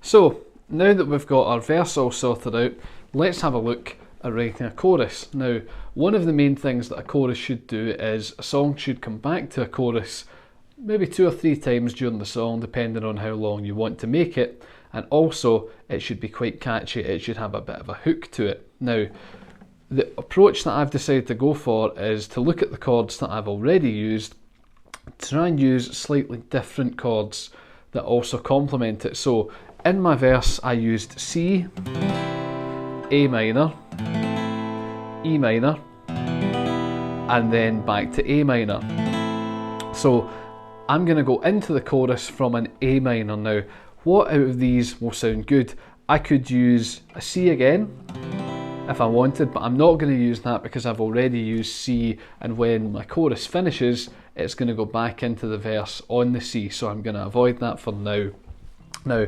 So now that we've got our verse all sorted out, let's have a look at writing a chorus. Now, one of the main things that a chorus should do is a song should come back to a chorus maybe 2 or 3 times during the song, depending on how long you want to make it, and also it should be quite catchy. It should have a bit of a hook to it. Now, the approach that I've decided to go for is to look at the chords that I've already used, try and use slightly different chords that also complement it. So in my verse I used C, A minor, E minor, and then back to A minor. So I'm going to go into the chorus from an A minor. Now, what out of these will sound good? I could use a C again if I wanted, but I'm not going to use that because I've already used C, and when my chorus finishes it's going to go back into the verse on the C, so I'm going to avoid that for now. Now,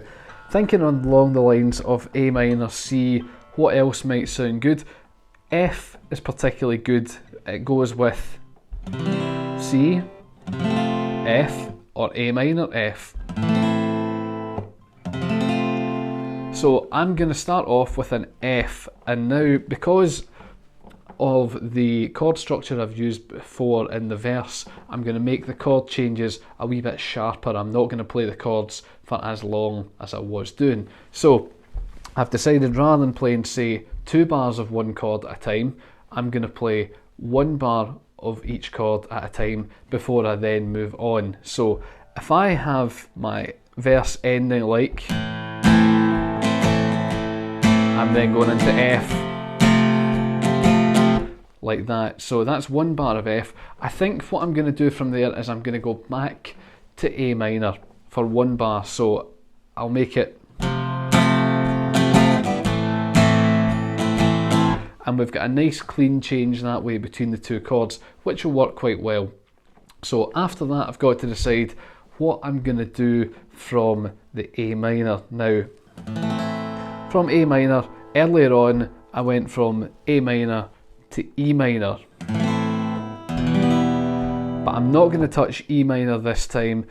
thinking along the lines of A minor, C, what else might sound good? F is particularly good. It goes with C, F, or A minor, F. So I'm going to start off with an F, and now because of the chord structure I've used before in the verse, I'm going to make the chord changes a wee bit sharper. I'm not going to play the chords for as long as I was doing. So I've decided, rather than playing, say, 2 bars of one chord at a time, I'm going to play 1 bar of each chord at a time before I then move on. So if I have my verse ending like, I'm then going into F, like that. So that's 1 bar of F. I think what I'm going to do from there is I'm going to go back to A minor for 1 bar. So I'll make it, and we've got a nice clean change that way between the 2 chords, which will work quite well. So after that I've got to decide what I'm going to do from the A minor. Now, from A minor, earlier on I went from A minor to E minor, but I'm not going to touch E minor this time.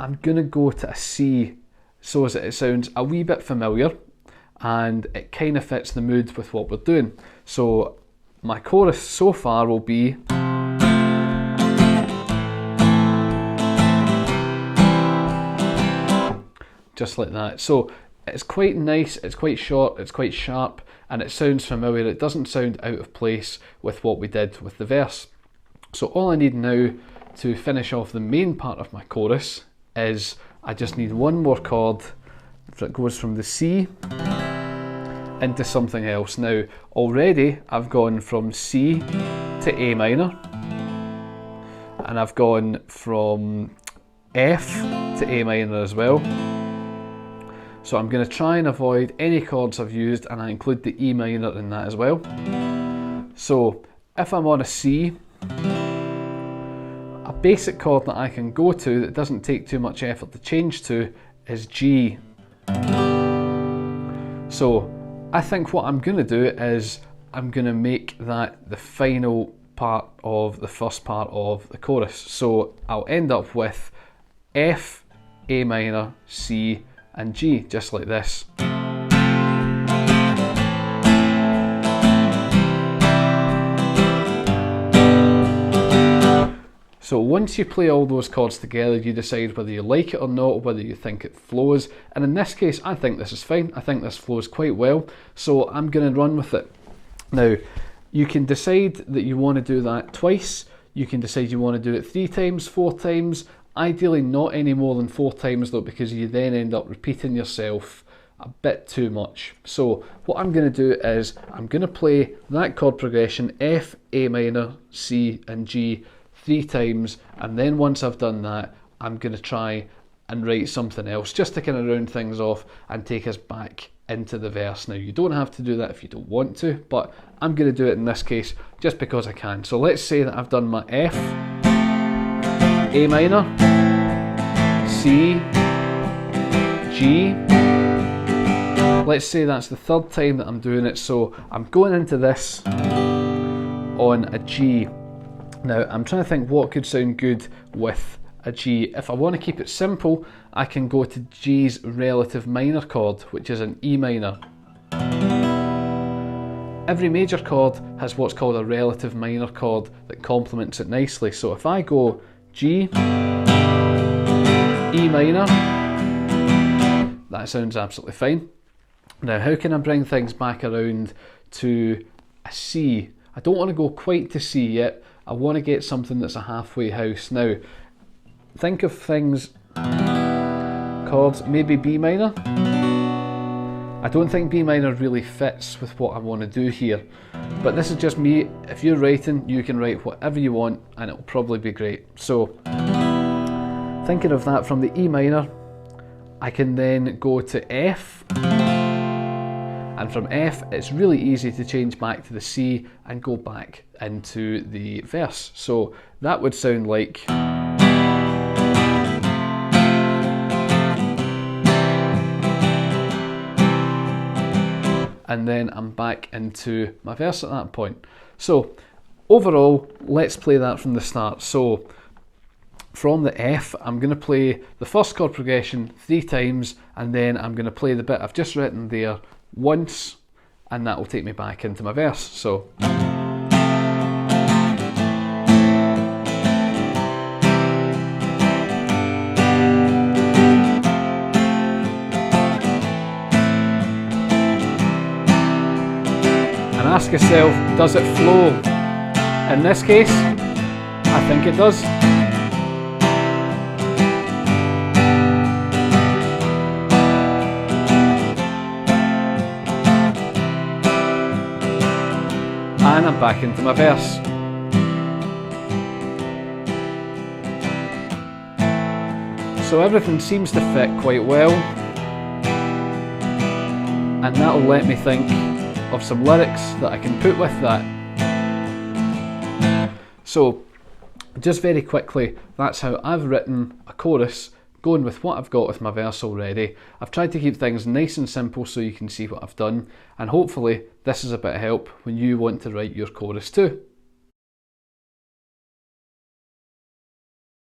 I'm going to go to a C, so as it sounds a wee bit familiar and it kind of fits the mood with what we're doing. So my chorus so far will be just like that. So it's quite nice, it's quite short, it's quite sharp, and it sounds familiar. It doesn't sound out of place with what we did with the verse. So all I need now to finish off the main part of my chorus is I just need 1 more chord that goes from the C into something else. Now, already I've gone from C to A minor, and I've gone from F to A minor as well. So I'm going to try and avoid any chords I've used, and I include the E minor in that as well. So if I'm on a C, a basic chord that I can go to that doesn't take too much effort to change to is G. So I think what I'm going to do is I'm going to make that the final part of the first part of the chorus. So I'll end up with F, A minor, C, and G, just like this. So once you play all those chords together, you decide whether you like it or not, or whether you think it flows. And in this case, I think this is fine. I think this flows quite well. So I'm going to run with it. Now, you can decide that you want to do that twice. You can decide you want to do it 3 times, 4 times. Ideally not any more than 4 times though, because you then end up repeating yourself a bit too much. So what I'm going to do is I'm going to play that chord progression F, A minor, C and G 3 times, and then once I've done that I'm going to try and write something else just to kind of round things off and take us back into the verse. Now, you don't have to do that if you don't want to, but I'm going to do it in this case just because I can. So let's say that I've done my F, A minor, C, G. Let's say that's the 3rd time that I'm doing it, so I'm going into this on a G. Now I'm trying to think what could sound good with a G. If I want to keep it simple, I can go to G's relative minor chord, which is an E minor. Every major chord has what's called a relative minor chord that complements it nicely. So if I go G, E minor, that sounds absolutely fine. Now, how can I bring things back around to a C? I don't want to go quite to C yet. I want to get something that's a halfway house. Now, think of things, chords, maybe B minor. I don't think B minor really fits with what I want to do here, but this is just me. If you're writing, you can write whatever you want and it'll probably be great. So, thinking of that from the E minor, I can then go to F, and from F it's really easy to change back to the C and go back into the verse. So that would sound like, and then I'm back into my verse at that point. So overall, let's play that from the start. So from the F, I'm going to play the first chord progression 3 times, and then I'm going to play the bit I've just written there once, and that will take me back into my verse. So and ask yourself, does it flow? In this case, I think it does. And I'm back into my verse. So everything seems to fit quite well, and that'll let me think of some lyrics that I can put with that. So just very quickly, that's how I've written a chorus going with what I've got with my verse already. I've tried to keep things nice and simple so you can see what I've done, and hopefully this is a bit of help when you want to write your chorus too.